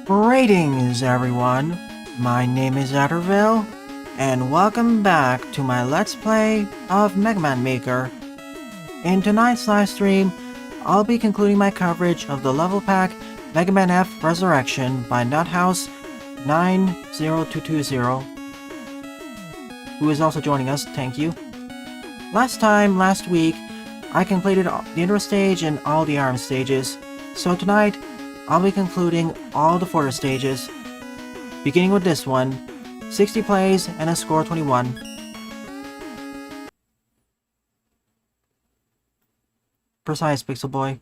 Greetings, everyone. My name is Adderville, and welcome back to my Let's Play of Mega Man Maker. In tonight's live stream, I'll be concluding my coverage of the level pack Mega Man F-Resurrection by Nuthouse90220, who is also joining us, thank you. Last week, I completed the intro stage and all the arm stages, so tonight, I'll be concluding all the Fortress stages, beginning with this one, 60 plays and a score 21. Precise, Pixel Boy.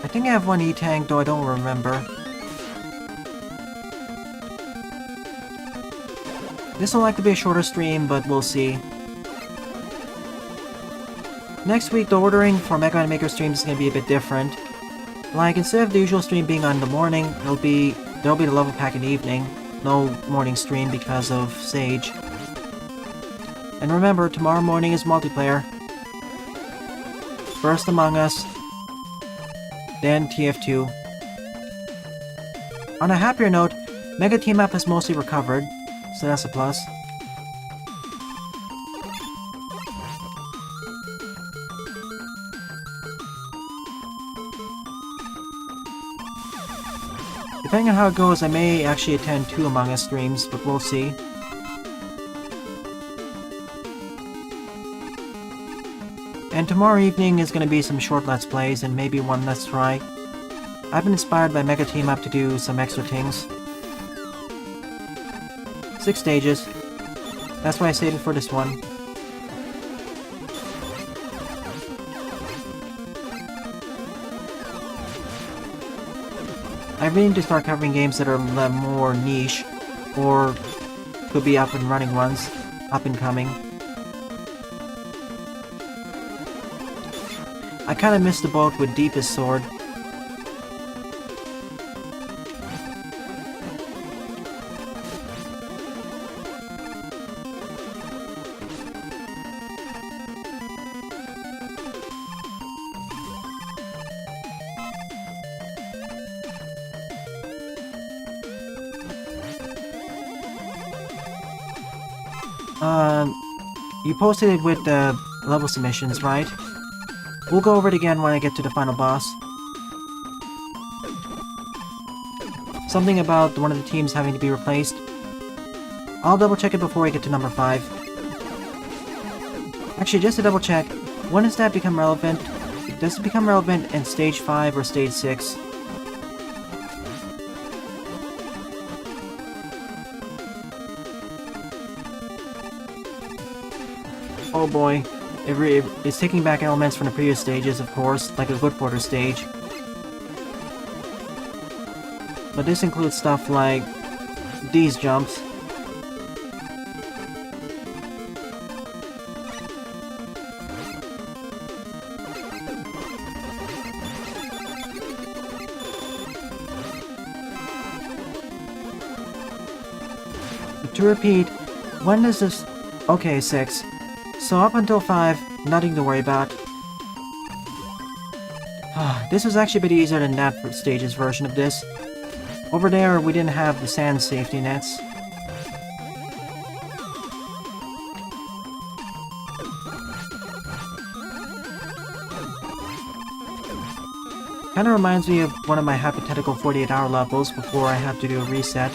I think I have one E-Tank, though I don't remember. This will likely be a shorter stream, but we'll see. Next week, the ordering for Mega Man Maker streams is going to be a bit different. Like, instead of the usual stream being on the morning, there'll be the level pack in the evening. No morning stream because of Sage. And remember, tomorrow morning is multiplayer. First Among Us, then TF2. On a happier note, Mega Team Up has mostly recovered, so that's a plus. Depending on how it goes, I may actually attend 2 Among Us streams, but we'll see. And tomorrow evening is going to be some short Let's Plays and maybe one Let's Try. I've been inspired by Mega Team Up to do some extra things. 6 stages. That's why I saved it for this one. I really need to start covering games that are more niche, or could be up and running ones, up and coming. I kinda missed the boat with Deepest Sword. You posted it with the level submissions, right? We'll go over it again when I get to the final boss. Something about one of the teams having to be replaced. I'll double check it before I get to number 5. Actually, just to double check, when does that become relevant? Does it become relevant in stage 5 or stage 6? Oh boy, it's taking back elements from the previous stages, of course, like a good Porter stage. But this includes stuff like these jumps. To repeat, when does this... Okay, 6. So up until 5, nothing to worry about. This was actually a bit easier than that stage's version of this. Over there, we didn't have the sand safety nets. Kinda reminds me of one of my hypothetical 48-hour levels before I have to do a reset.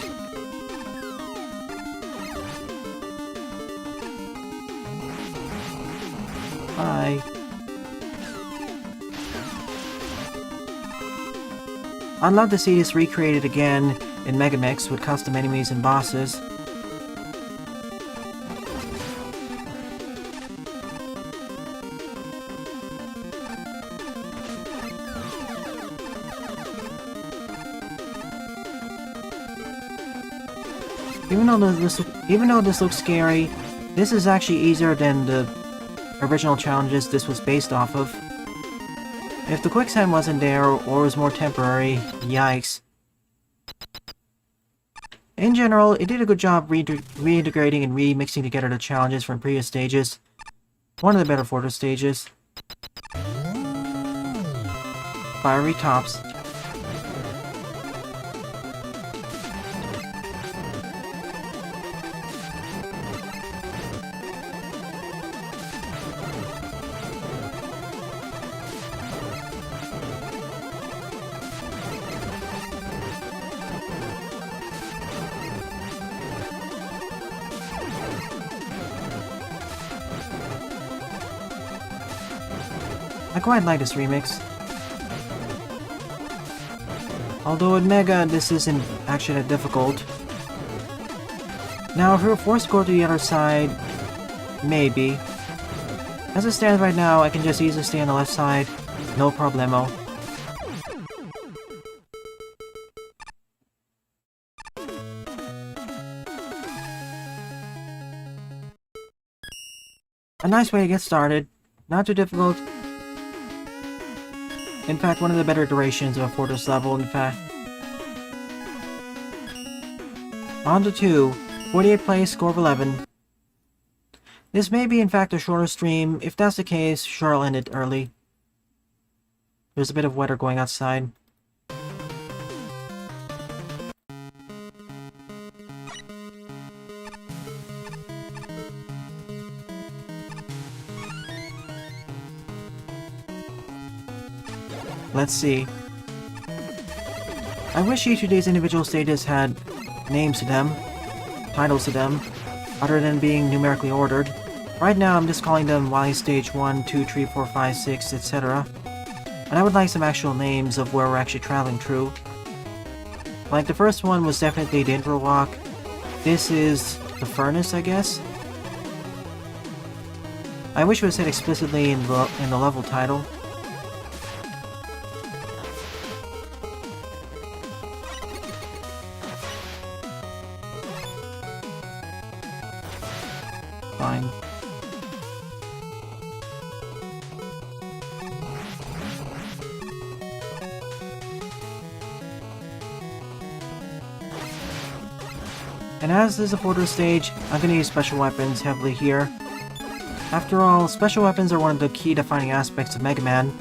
Bye. I'd love to see this recreated again in Megamix with custom enemies and bosses. Even though this looks scary, this is actually easier than the original challenges this was based off of. If the quicksand wasn't there, or was more temporary, yikes. In general, it did a good job reintegrating and remixing together the challenges from previous stages. One of the better Fortress stages. Fiery tops. I quite like this remix. Although in Mega, this isn't actually that difficult. Now, if we were forced to go to the other side, maybe. As it stands right now, I can just easily stay on the left side, no problemo. A nice way to get started, not too difficult. In fact, one of the better durations of a Fortress level, in fact. On to 2, 48 place, score of 11. This may be in fact a shorter stream. If that's the case, sure, I'll end it early. There's a bit of weather going outside. Let's see. I wish each of these individual stages had names to them, titles to them, other than being numerically ordered. Right now I'm just calling them Wily Stage 1, 2, 3, 4, 5, 6, etc. And I would like some actual names of where we're actually traveling through. Like the first one was definitely the intro walk. This is the furnace, I guess? I wish it was said explicitly in the level title. Fine. And as this is a Fortress stage, I'm gonna use special weapons heavily here. After all, special weapons are one of the key defining aspects of Mega Man,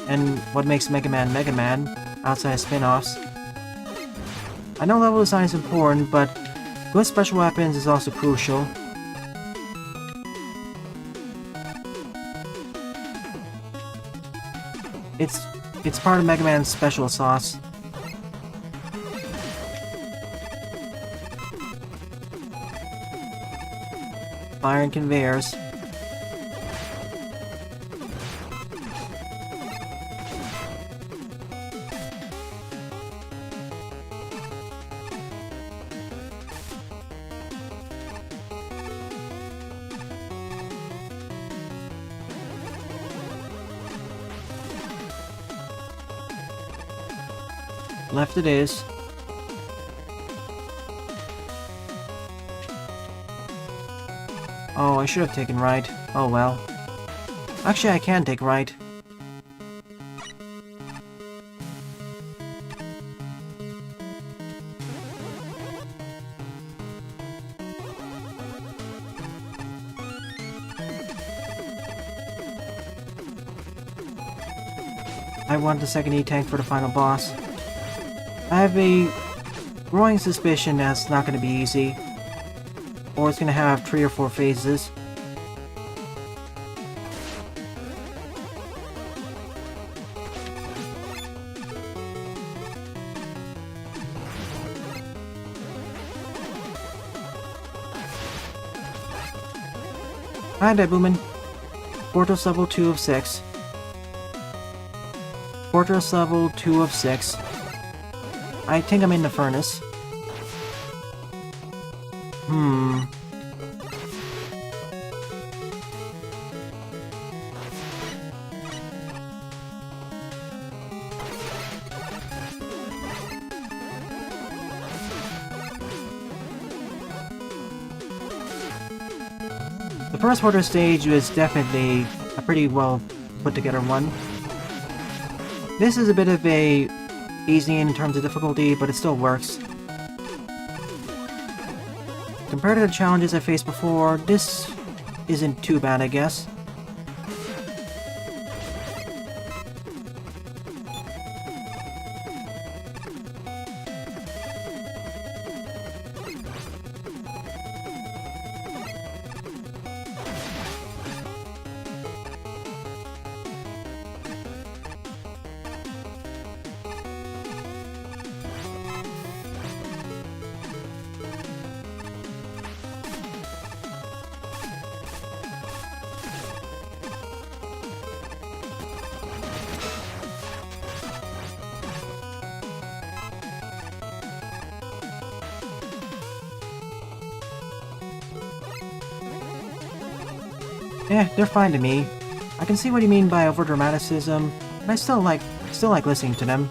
and what makes Mega Man Mega Man, outside of spin-offs. I know level design is important, but good special weapons is also crucial. It's part of Mega Man's special sauce. Fire and conveyors. Left it is. Oh, I should have taken right. Oh well. Actually, I can take right. I want the second E-Tank for the final boss. I have a growing suspicion that it's not going to be easy, or it's going to have 3 or 4 phases. Hi there, Boomin. Fortress level 2 of 6. Fortress level 2 of 6. I think I'm in the furnace. The first Fortress stage was definitely a pretty well put together one. This is a bit of a easy in terms of difficulty, but it still works. Compared to the challenges I faced before, this isn't too bad, I guess. Yeah, they're fine to me. I can see what you mean by overdramaticism, and I still like listening to them.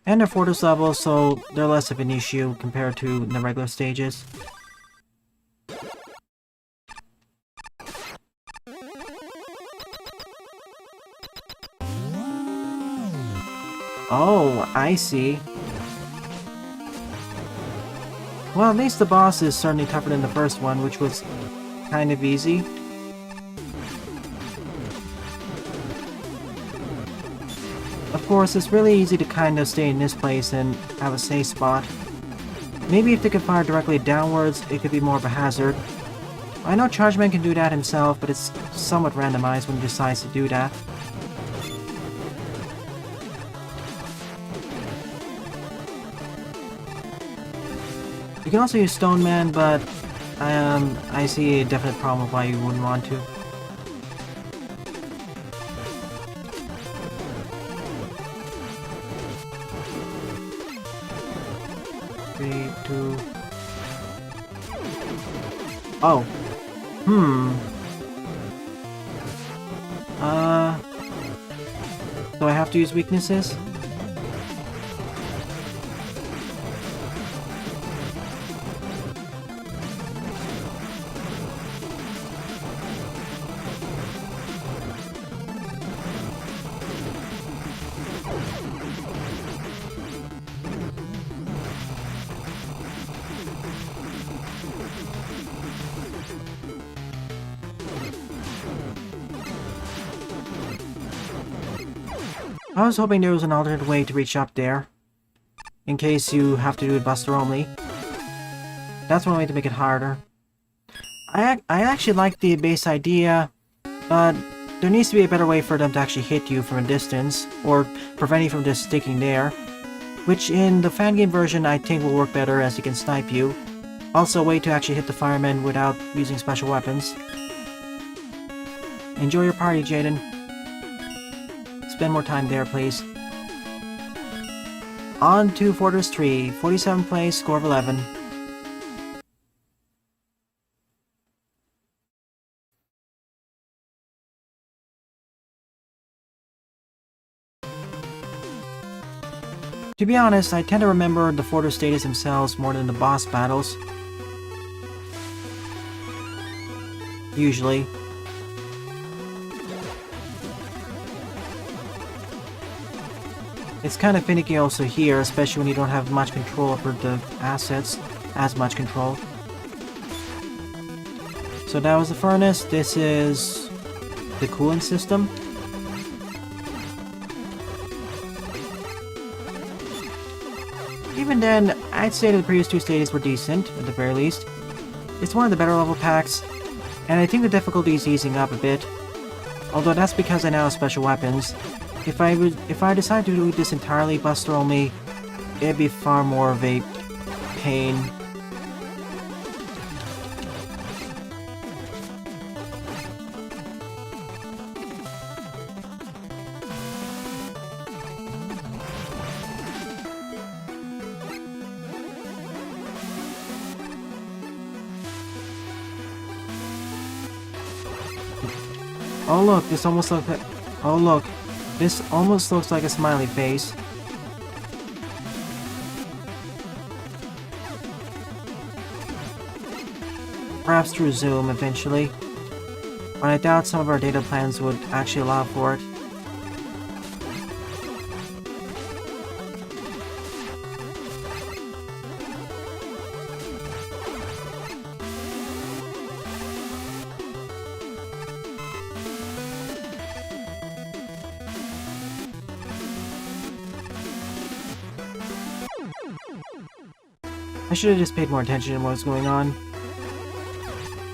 And they're Fortress levels, so they're less of an issue compared to the regular stages. Oh, I see. Well, at least the boss is certainly tougher than the first one, which was kind of easy. Of course, it's really easy to kind of stay in this place and have a safe spot. Maybe if they could fire directly downwards, it could be more of a hazard. I know Chargeman can do that himself, but it's somewhat randomized when he decides to do that. You can also use Stone Man, but I see a definite problem with why you wouldn't want to. Three, two... Oh. Do I have to use weaknesses? I was hoping there was an alternate way to reach up there, in case you have to do it Buster only. That's one way to make it harder. I actually like the base idea, but there needs to be a better way for them to actually hit you from a distance, or prevent you from just sticking there, which in the fan game version I think will work better as he can snipe you. Also a way to actually hit the firemen without using special weapons. Enjoy your party, Jaden. Spend more time there, please. On to Fortress 3, 47th place, score of 11. To be honest, I tend to remember the Fortress stages themselves more than the boss battles. Usually. It's kind of finicky also here, especially when you don't have much control over the assets, as much control. So that was the furnace, this is the cooling system. Even then, I'd say that the previous two stages were decent, at the very least. It's one of the better level packs, and I think the difficulty is easing up a bit. Although that's because I now have special weapons. If I decide to do this entirely Buster only, it'd be far more of a pain. Oh look, this almost looks like... Oh look. This almost looks like a smiley face. Perhaps through Zoom eventually. But I doubt some of our data plans would actually allow for it. I should have just paid more attention to what was going on.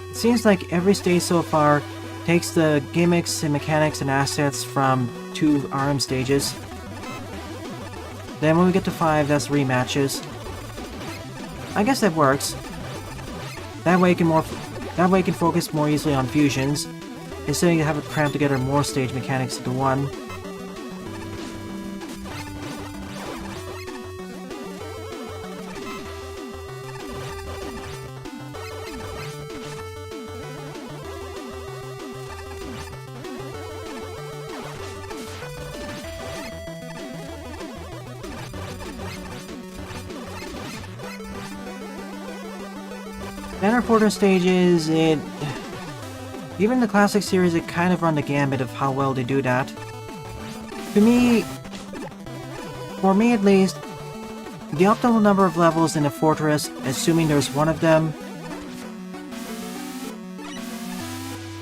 It seems like every stage so far takes the gimmicks and mechanics and assets from 2 RM stages. Then when we get to 5, that's rematches. I guess that works. That way you can focus more easily on fusions, instead of having to cram together more stage mechanics into one. Man F-Resurrection stages, even the classic series, it kind of run the gambit of how well they do that. For me at least, the optimal number of levels in a fortress, assuming there's one of them,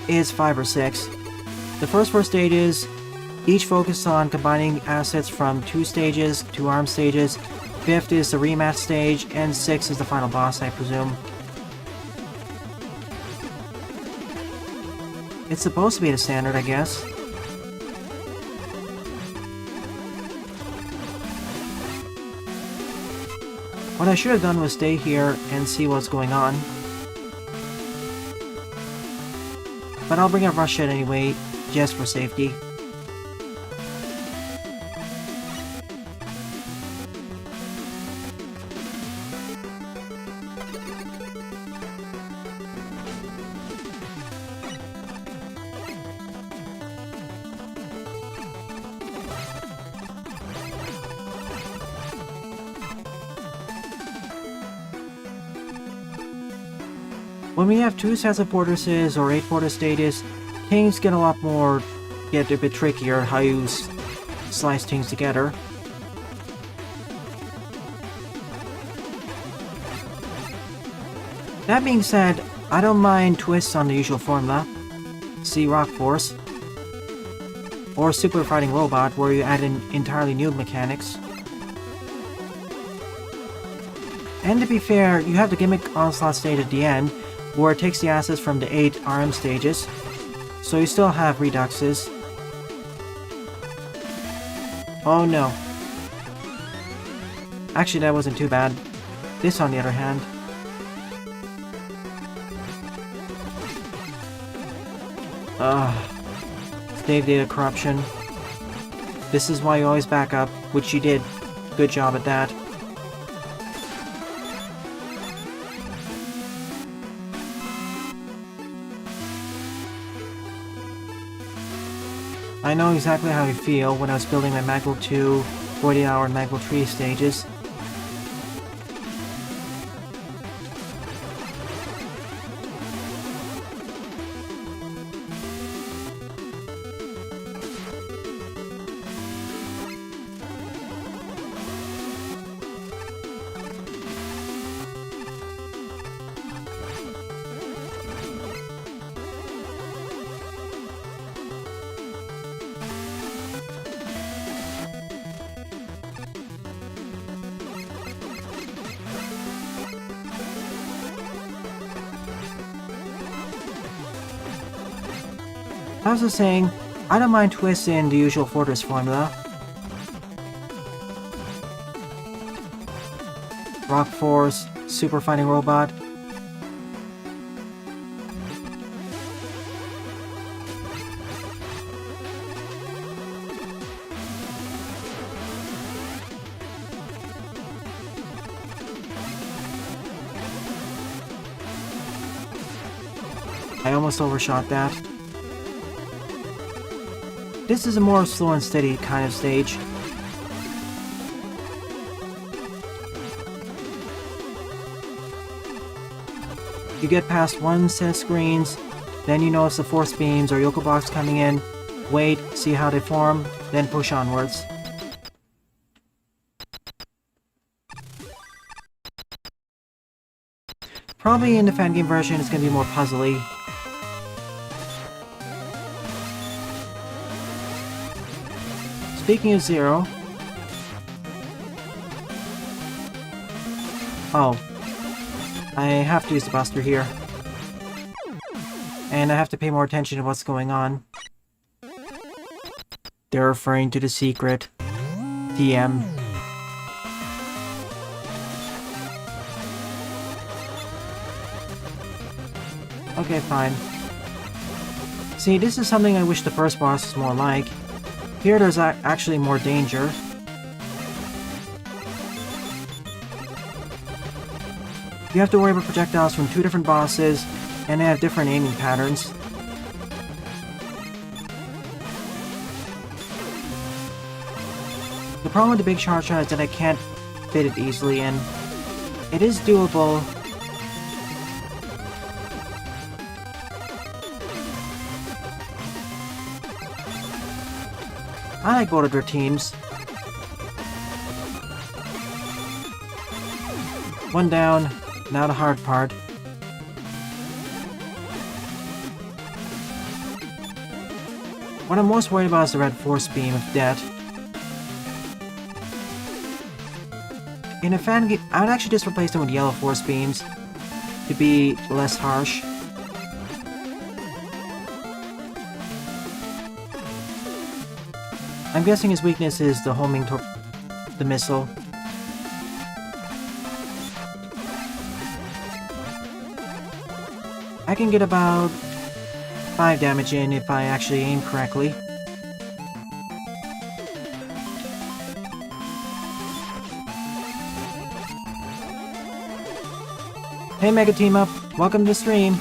is 5 or 6. The first 4 stages each focus on combining assets from 2 stages, 2 ARM stages. 5th is the rematch stage, and 6th is the final boss, I presume. It's supposed to be the standard, I guess. What I should have done was stay here and see what's going on. But I'll bring a rush it anyway, just for safety. When we have 2 sets of fortresses or 8 fortress stages, things get a bit trickier how you slice things together. That being said, I don't mind twists on the usual formula. See Rock Force, or Super Fighting Robot, where you add in entirely new mechanics. And to be fair, you have the Gimmick Onslaught stage at the end, where it takes the assets from the 8 RM stages, so you still have reduxes. Oh no. Actually, that wasn't too bad. This, on the other hand. Save data corruption. This is why you always back up, which you did. Good job at that. I know exactly how you feel when I was building my Magwell 2, 48-hour and Magwell 3 stages. I was just saying, I don't mind twists in the usual fortress formula. Rock Force, Super Fighting Robot. I almost overshot that. This is a more slow and steady kind of stage. You get past one set of screens, then you notice the force beams or Yoko Box coming in, wait, see how they form, then push onwards. Probably in the fan game version it's going to be more puzzly. Speaking of Zero... Oh, I have to use the buster here. And I have to pay more attention to what's going on. They're referring to the secret. TM. Okay, fine. See, this is something I wish the first boss was more like. Here there's actually more danger. You have to worry about projectiles from two different bosses, and they have different aiming patterns. The problem with the big charge shot is that I can't fit it easily in. It is doable. I like both of their teams. One down, now the hard part. What I'm most worried about is the red force beam of death. In a fan game, I would actually just replace them with yellow force beams to be less harsh. I'm guessing his weakness is the homing the missile. I can get about 5 damage in if I actually aim correctly. Hey Mega Team Up, welcome to the stream.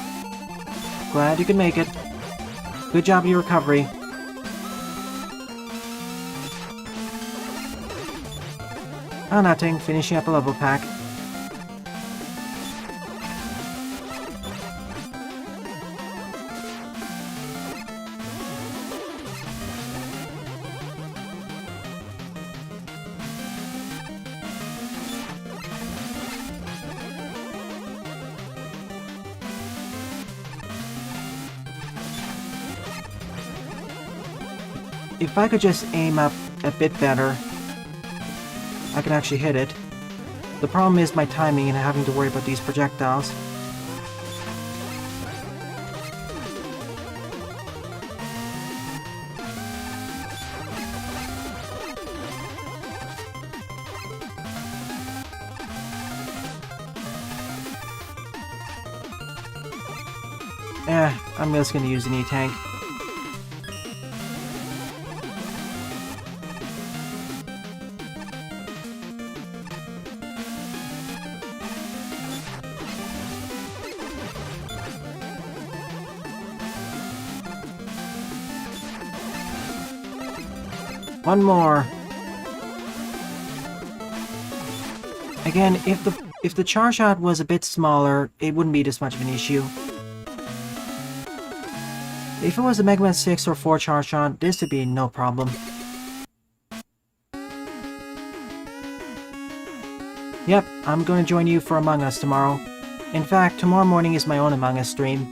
Glad you could make it. Good job with your recovery. Oh, nothing. Finishing up a level pack. If I could just aim up a bit better, I can actually hit it. The problem is my timing and having to worry about these projectiles. I'm just gonna use an E-Tank. One more. Again, if the charge shot was a bit smaller, it wouldn't be this much of an issue. If it was a Mega Man 6 or 4 charge shot, this would be no problem. Yep, I'm going to join you for Among Us tomorrow. In fact, tomorrow morning is my own Among Us stream.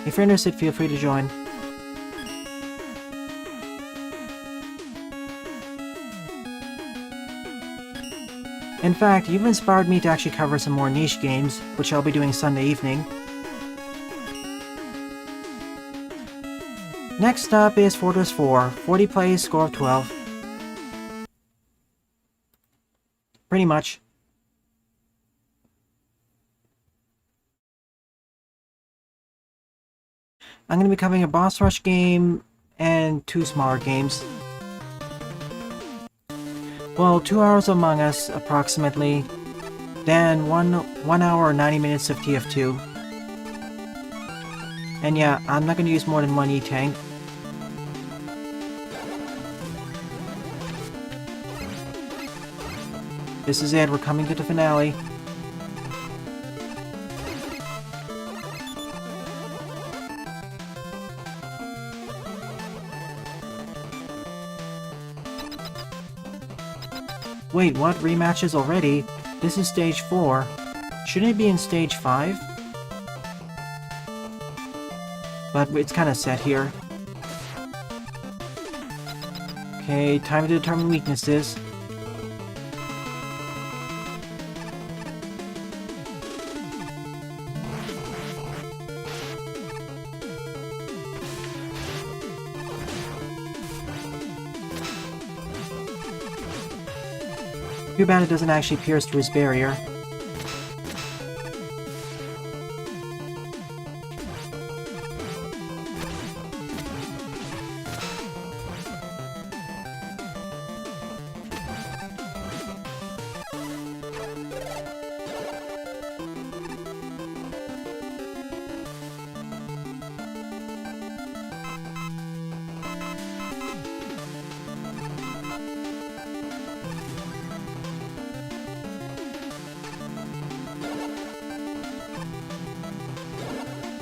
If you're interested, feel free to join. In fact, you've inspired me to actually cover some more niche games, which I'll be doing Sunday evening. Next up is Fortress 4, 40 plays, score of 12. Pretty much. I'm going to be covering a boss rush game and 2 smaller games. Well, 2 hours of Among Us, approximately, then 1 hour or 90 minutes of TF2. And yeah, I'm not going to use more than one E-Tank. This is it, we're coming to the finale. Wait, what? Rematches already? This is stage 4. Shouldn't it be in stage 5? But it's kind of set here. Okay, time to determine weaknesses. Too bad it doesn't actually pierce through his barrier.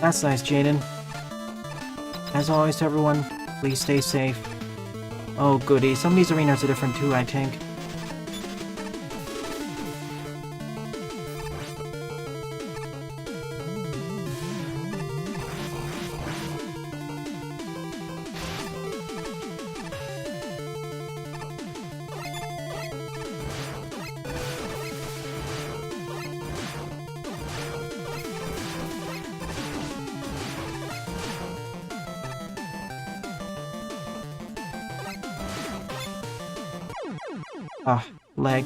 That's nice, Jaden. As always, everyone, please stay safe. Oh goody, some of these arenas are different too, I think. Ah, leg.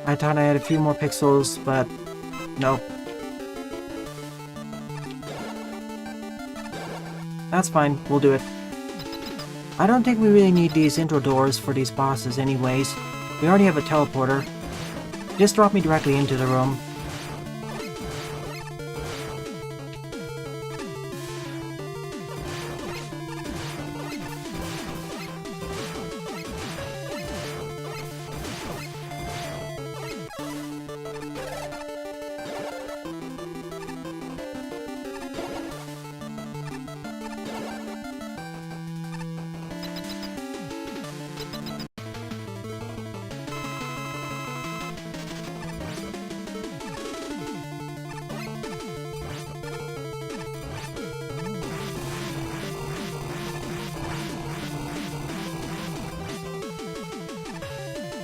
I thought I had a few more pixels, but nope. That's fine, we'll do it. I don't think we really need these intro doors for these bosses anyways. We already have a teleporter. Just drop me directly into the room.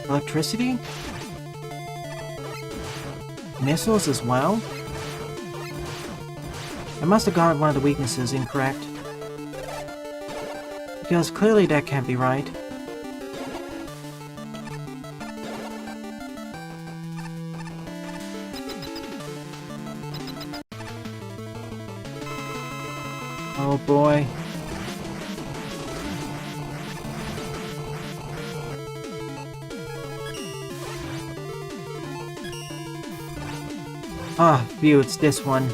Electricity? Missiles as well? I must have got one of the weaknesses incorrect. Because clearly that can't be right. Oh boy. Ah, phew, it's this one.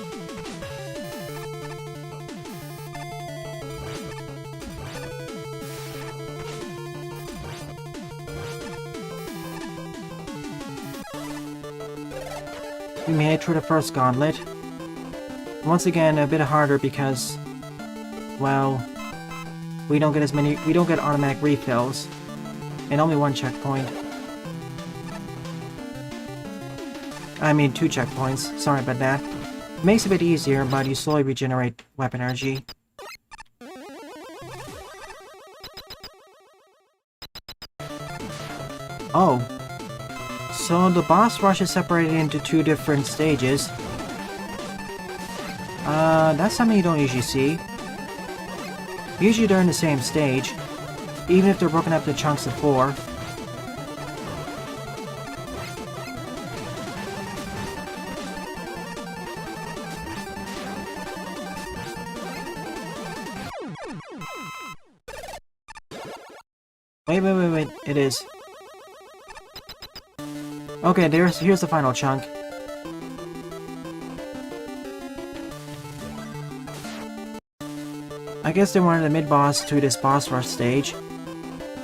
We made it through the first gauntlet. Once again, a bit harder because, well, we don't get automatic refills, and only one checkpoint. I mean 2 checkpoints, sorry about that. Makes it a bit easier, but you slowly regenerate weapon energy. Oh. So the boss rush is separated into 2 different stages. That's something you don't usually see. Usually they're in the same stage, even if they're broken up into chunks of 4. Wait, it is. Okay, here's the final chunk. I guess they wanted a mid-boss to this boss rush stage.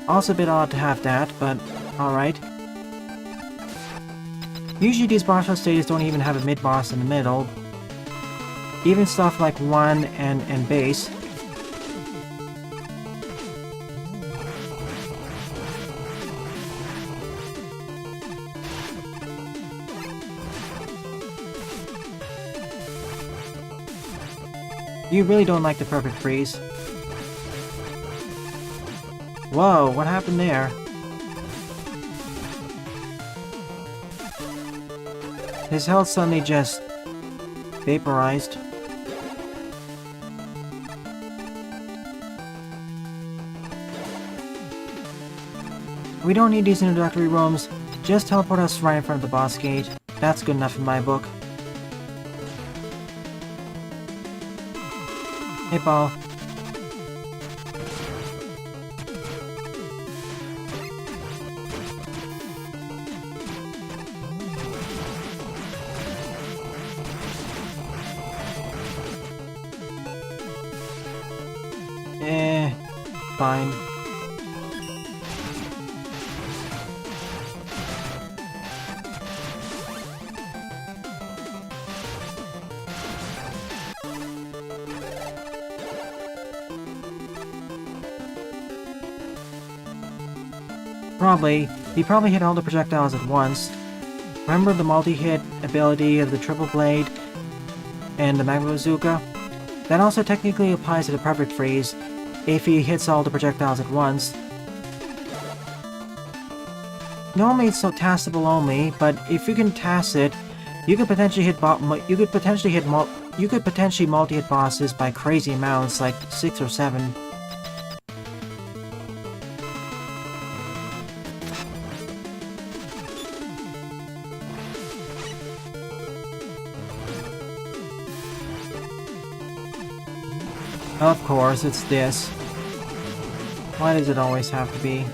Also a bit odd to have that, but alright. Usually these boss rush stages don't even have a mid-boss in the middle. Even stuff like 1 and base. You really don't like the perfect freeze. Whoa, what happened there? His health suddenly just vaporized. We don't need these introductory rooms. Just teleport us right in front of the boss gate. That's good enough in my book. Hey, Ball. Fine. Probably. He probably hit all the projectiles at once. Remember the multi-hit ability of the triple blade and the magma bazooka? That also technically applies to the perfect freeze if he hits all the projectiles at once. Normally it's so tastable only, but if you can task it, you could potentially multi-hit bosses by crazy amounts, like 6 or 7. Of course, it's this. Why does it always have to be?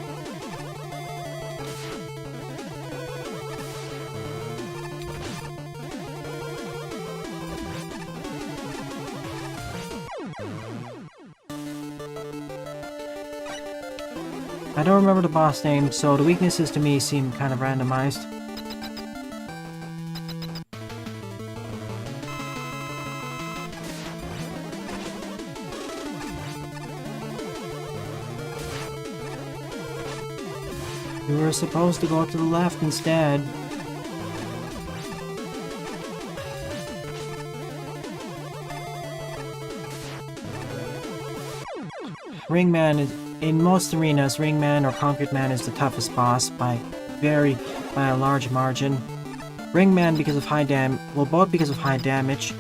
I don't remember the boss name, so the weaknesses to me seem kind of randomized. You were supposed to go to the left instead. Ringman is... In most arenas, Ringman or Concrete Man is the toughest boss by a large margin. Ringman because of both because of high damage.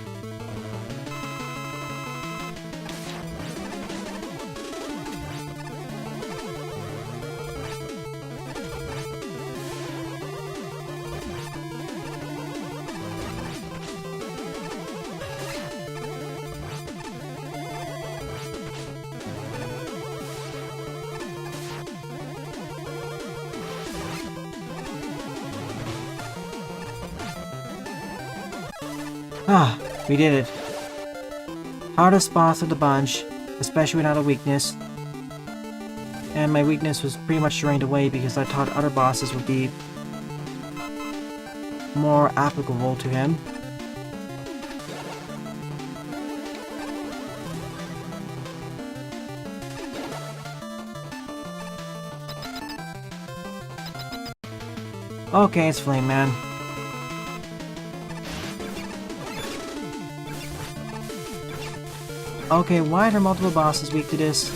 Ah, we did it. Hardest boss of the bunch, especially without a weakness. And my weakness was pretty much drained away because I thought other bosses would be more applicable to him. Okay, it's Flame Man. Okay, why are multiple bosses weak to this?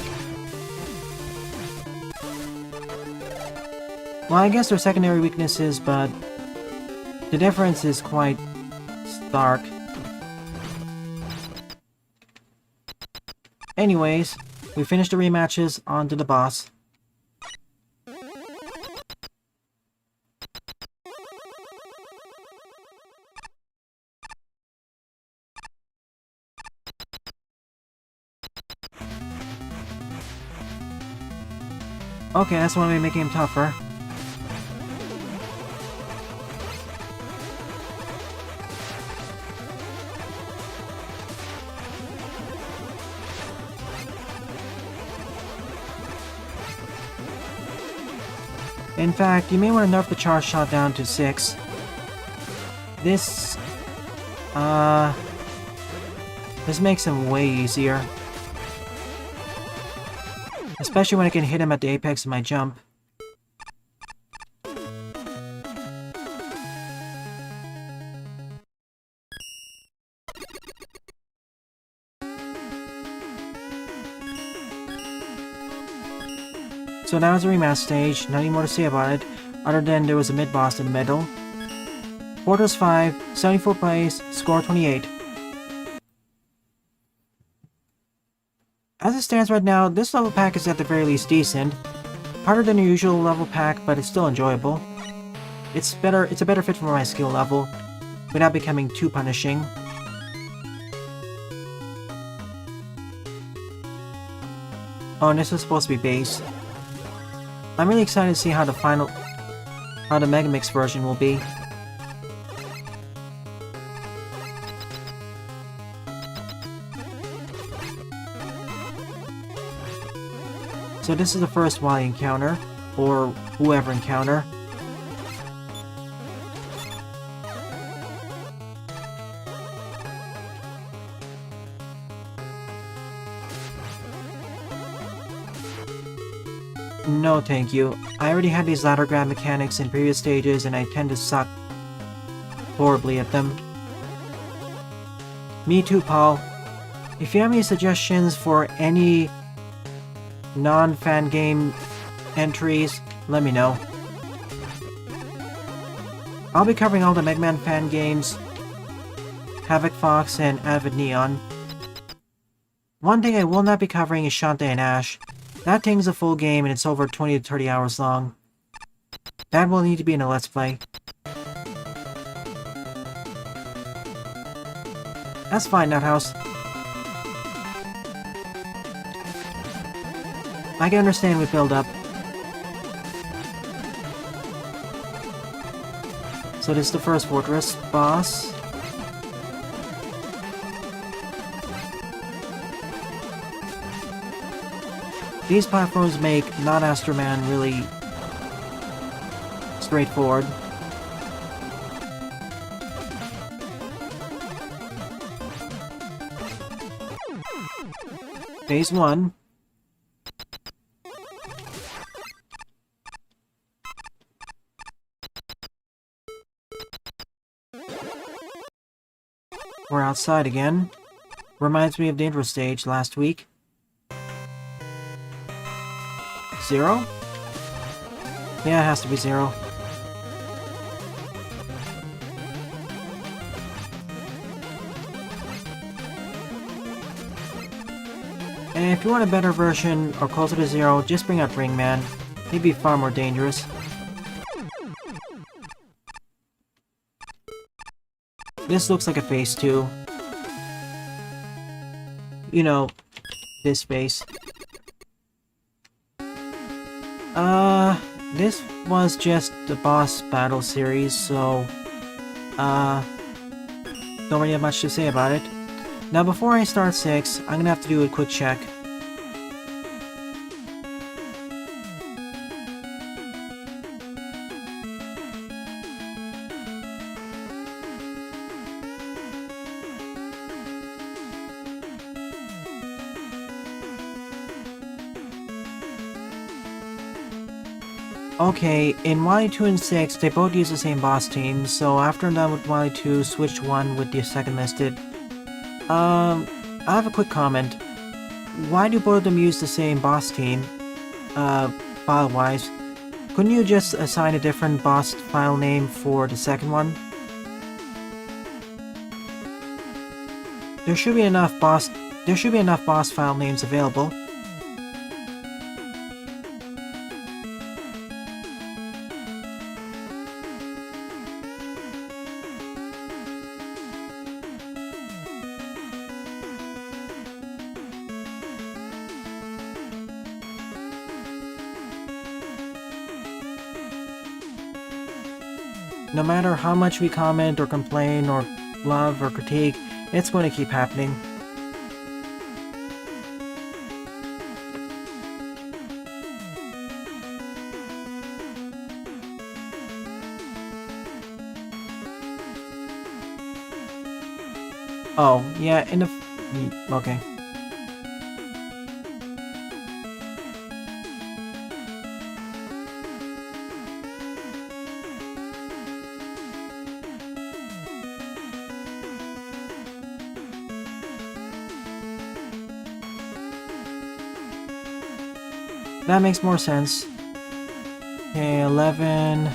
Well, I guess they're secondary weaknesses, but the difference is quite stark. Anyways, we finished the rematches, on to the boss. Okay, that's one way of making him tougher. In fact, you may want to nerf the charge shot down to 6. This makes him way easier. Especially when I can hit him at the apex of my jump. So that was the rematch stage, nothing more to say about it, other than there was a mid-boss in the middle. Fortress 5, 74 plays, score 28. As it stands right now, this level pack is at the very least decent. Harder than the usual level pack, but it's still enjoyable. It's a better fit for my skill level, without becoming too punishing. Oh, and this is supposed to be base. I'm really excited to see how the Mega Mix version will be. So this is the first Wily encounter, or whoever encounter. No thank you. I already had these ladder grab mechanics in previous stages and I tend to suck horribly at them. Me too, Paul. If you have any suggestions for any non-fan game entries, let me know. I'll be covering all the Mega Man fan games, Havoc Fox, and Avid Neon. One thing I will not be covering is Shantae and Ash. That thing's a full game and it's over 20 to 30 hours long. That will need to be in a Let's Play. That's fine, Nuthouse. I can understand with build-up. So this is the first fortress boss. These platforms make non-Astro Man really straightforward. Phase 1. We're outside again. Reminds me of the intro stage last week. 0? Yeah, it has to be 0. And if you want a better version or closer to 0, just bring out Ring Man. He'd be far more dangerous. This looks like a phase 2. You know, this phase. This was just the boss battle series, so, don't really have much to say about it. Now, before I start 6, I'm gonna have to do a quick check. Okay, in Wily 2 and 6, they both use the same boss team, so after I'm done with Wily 2, switch 1 with the second listed. I have a quick comment. Why do both of them use the same boss team, file-wise? Couldn't you just assign a different boss file name for the second one? There should be enough boss file names available. No matter how much we comment or complain or love or critique, it's going to keep happening. Oh, yeah, in the... okay. That makes more sense. Okay, 11...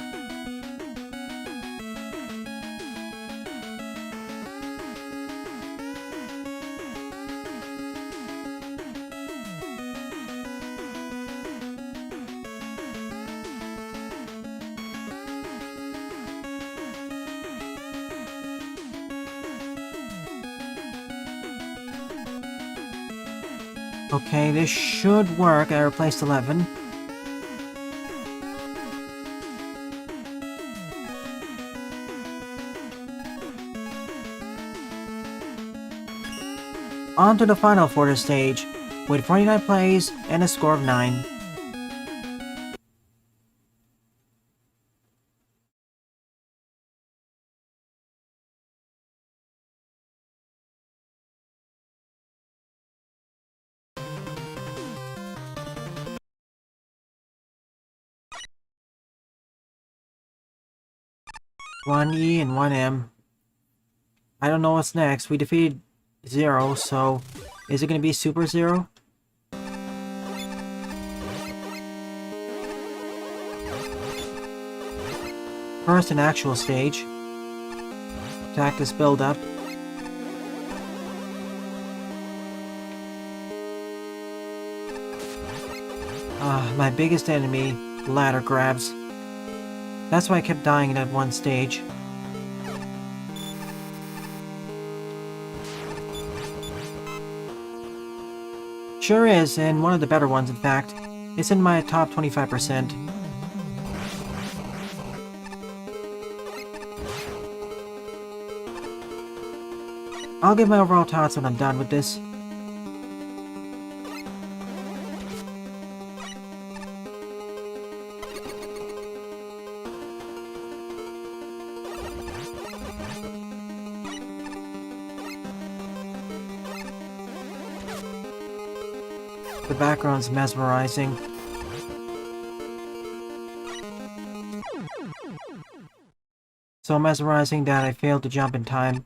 Okay, this should work. I replaced 11. On to the final Fortress stage, with 49 plays and a score of 9. One E and one M. I don't know what's next. We defeated Zero, so is it going to be Super Zero? First, an actual stage. Attack this build-up. My biggest enemy, ladder grabs. That's why I kept dying in that one stage. Sure is, and one of the better ones in fact. It's in my top 25%. I'll give my overall thoughts when I'm done with this. The background's mesmerizing. So mesmerizing that I failed to jump in time.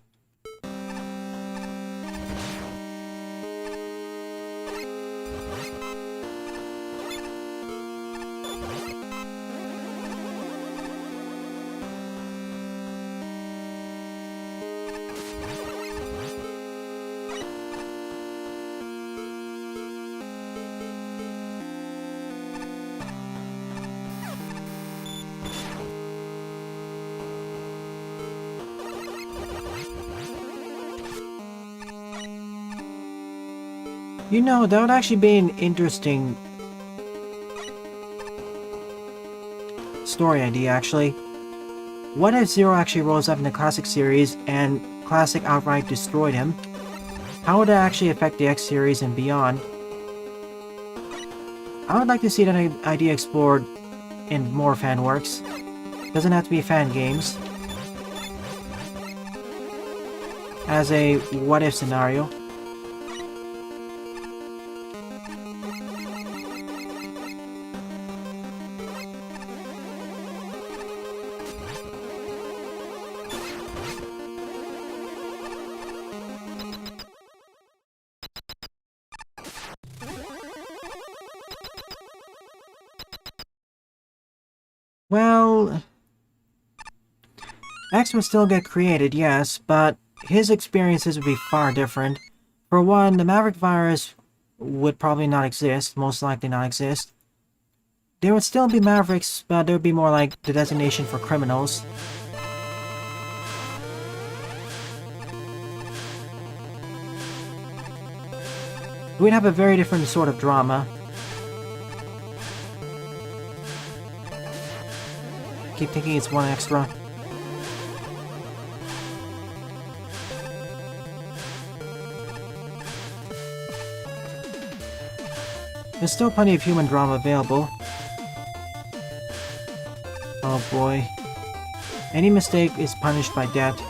You know, that would actually be an interesting story idea, actually. What if Zero actually rose up in the Classic series and Classic outright destroyed him? How would that actually affect the X series and beyond? I would like to see that idea explored in more fan works. Doesn't have to be fan games. As a what-if scenario. Well, X would still get created, yes, but his experiences would be far different. For one, the Maverick virus would probably not exist, most likely not exist. There would still be Mavericks, but there would be more like the designation for criminals. We'd have a very different sort of drama. Keep thinking it's one extra. There's still plenty of human drama available. Oh boy. Any mistake is punished by death.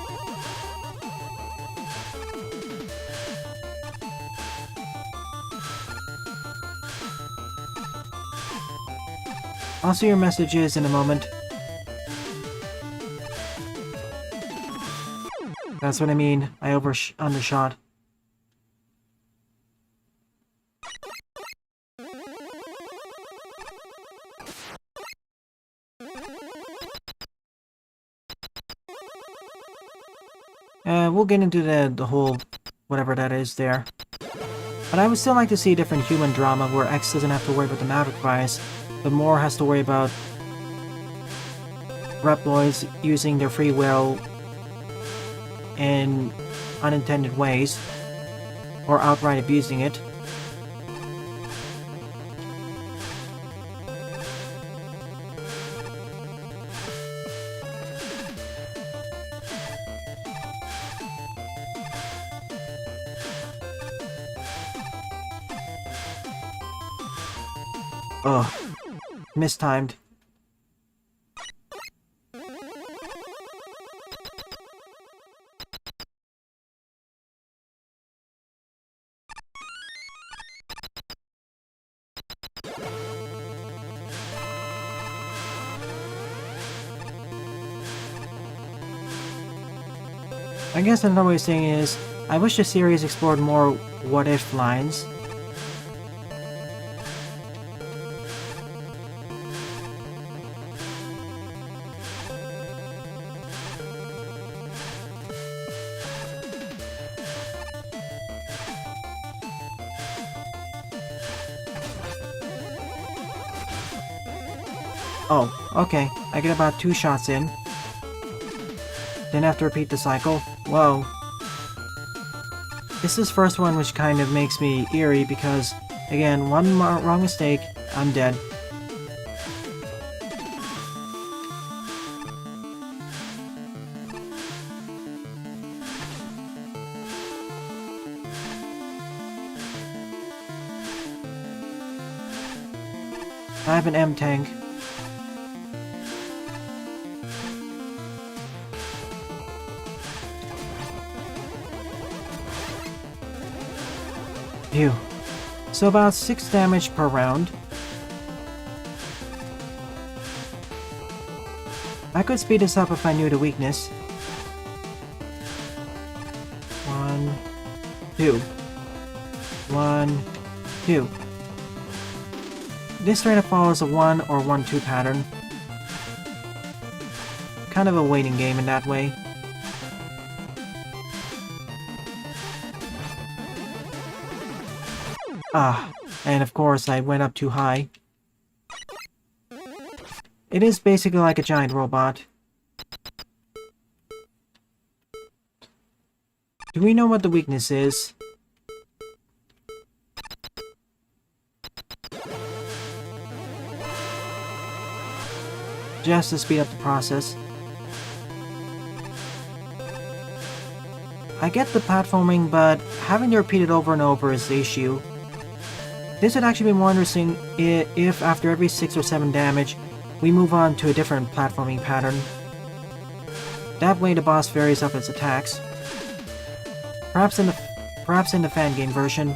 I'll see your messages in a moment. That's what I mean. I undershot. We'll get into the whole whatever that is there. But I would still like to see a different human drama where X doesn't have to worry about the Maverick virus, but more has to worry about Reploids using their free will in unintended ways, or outright abusing it. Ugh. Mistimed. I guess another way of saying it is, I wish the series explored more what-if lines. Oh, okay. I get about 2 shots in. Then have to repeat the cycle. Whoa. This is the first one which kind of makes me eerie because, again, one wrong mistake, I'm dead. I have an M tank. Phew. So about 6 damage per round. I could speed this up if I knew the weakness. 1, 2. 1, 2. This straight up follows a 1 or 1-2 pattern. Kind of a waiting game in that way. Ah, and of course I went up too high. It is basically like a giant robot. Do we know what the weakness is? Just to speed up the process. I get the platforming, but having to repeat it over and over is the issue. This would actually be more interesting if after every 6 or 7 damage, we move on to a different platforming pattern. That way the boss varies up its attacks. Perhaps in the fan game version.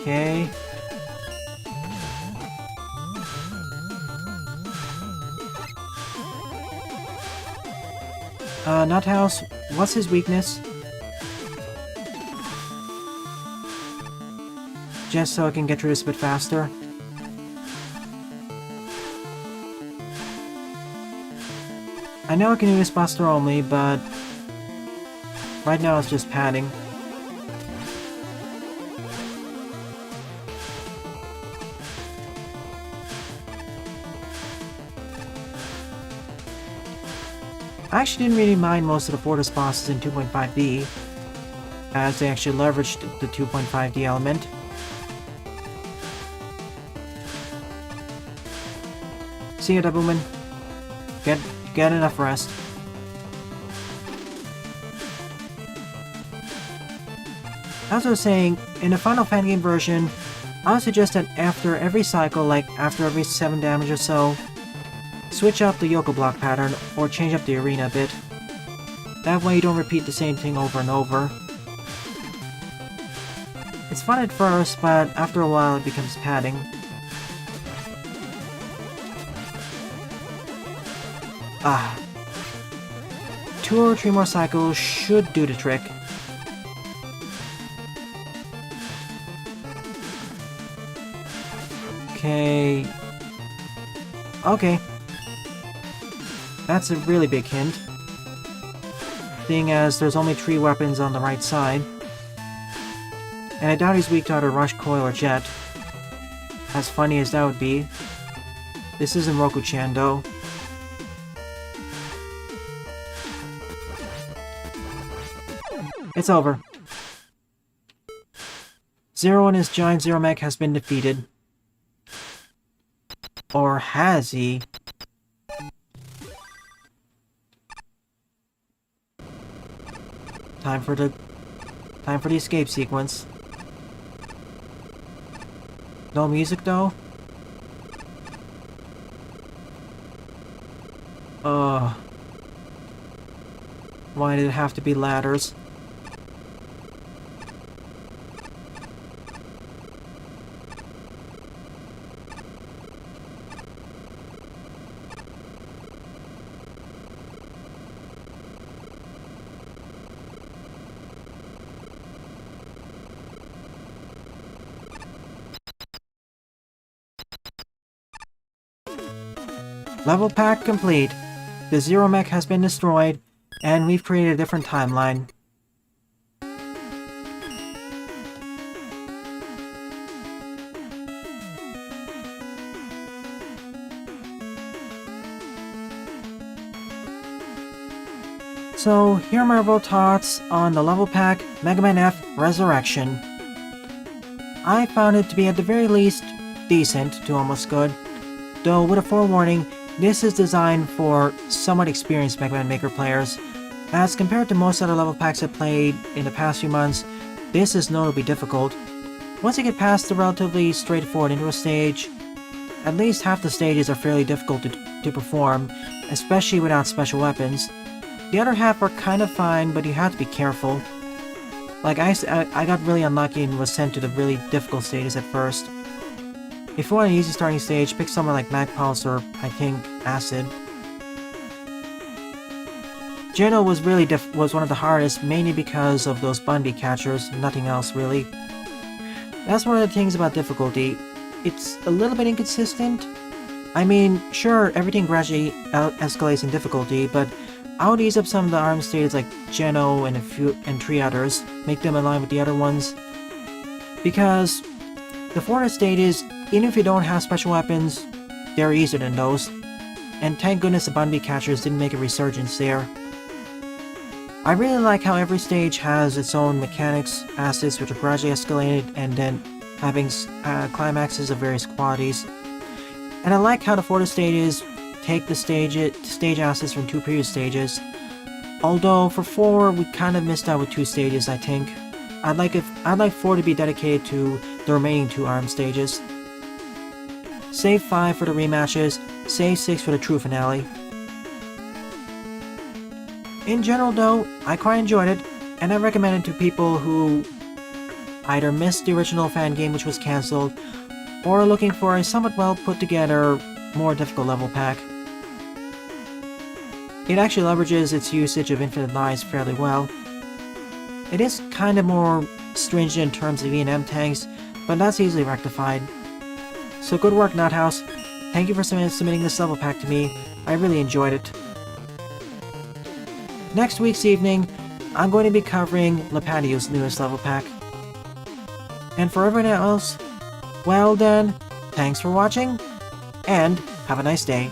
Okay. Nuthouse, what's his weakness? Just so I can get through this a bit faster. I know I can do this buster only, but right now it's just padding. I actually didn't really mind most of the Fortress bosses in 2.5D, as they actually leveraged the 2.5D element. See you, Dabuman. Get enough rest. As I was saying, in the final fan game version, I would suggest that after every cycle, like after every 7 damage or so, switch up the Yoko block pattern or change up the arena a bit. That way you don't repeat the same thing over and over. It's fun at first, but after a while it becomes padding. Ah. 2 or 3 more cycles should do the trick. Okay. Okay. That's a really big hint. Seeing as there's only 3 weapons on the right side. And I doubt he's weak to either Rush, Coil, or Jet. As funny as that would be. This isn't Roku-chan, though. It's over. Zero and his giant Zero Mech has been defeated. Or has he? Time for the escape sequence. No music though? Why did it have to be ladders? Level pack complete. The Zero Mech has been destroyed, and we've created a different timeline. So, here are my overall thoughts on the level pack Mega Man F-Resurrection. I found it to be at the very least decent to almost good, though with a forewarning, this is designed for somewhat experienced Mega Man Maker players. As compared to most other level packs I've played in the past few months, this is notably difficult. Once you get past the relatively straightforward intro stage, at least half the stages are fairly difficult to perform, especially without special weapons. The other half are kind of fine, but you have to be careful. Like I got really unlucky and was sent to the really difficult stages at first. If you want an easy starting stage, pick somewhere like Mag Pulse or, I think, Acid. Geno was one of the hardest, mainly because of those Bundy catchers, nothing else really. That's one of the things about difficulty. It's a little bit inconsistent. I mean, sure, everything gradually escalates in difficulty, but I would ease up some of the arm stages like Geno and 3 others, make them align with the other ones. Because the Fortress stages, even if you don't have special weapons, they're easier than those. And thank goodness the Bundy catchers didn't make a resurgence there. I really like how every stage has its own mechanics, assets which are gradually escalated, and then having climaxes of various qualities. And I like how the Fortress stages take the stage assets from 2 previous stages. Although for 4 we kind of missed out with 2 stages, I think. I'd like 4 to be dedicated to the remaining 2 ARM stages. Save 5 for the rematches, save 6 for the true finale. In general though, I quite enjoyed it, and I recommend it to people who either missed the original fan game which was cancelled, or are looking for a somewhat well put together, more difficult level pack. It actually leverages its usage of infinite lives fairly well. It is kind of more stringent in terms of E&M tanks, but that's easily rectified. So good work, Nuthouse. Thank you for submitting this level pack to me. I really enjoyed it. Next week's evening, I'm going to be covering Lepatio's newest level pack. And for everyone else, well then, thanks for watching, and have a nice day.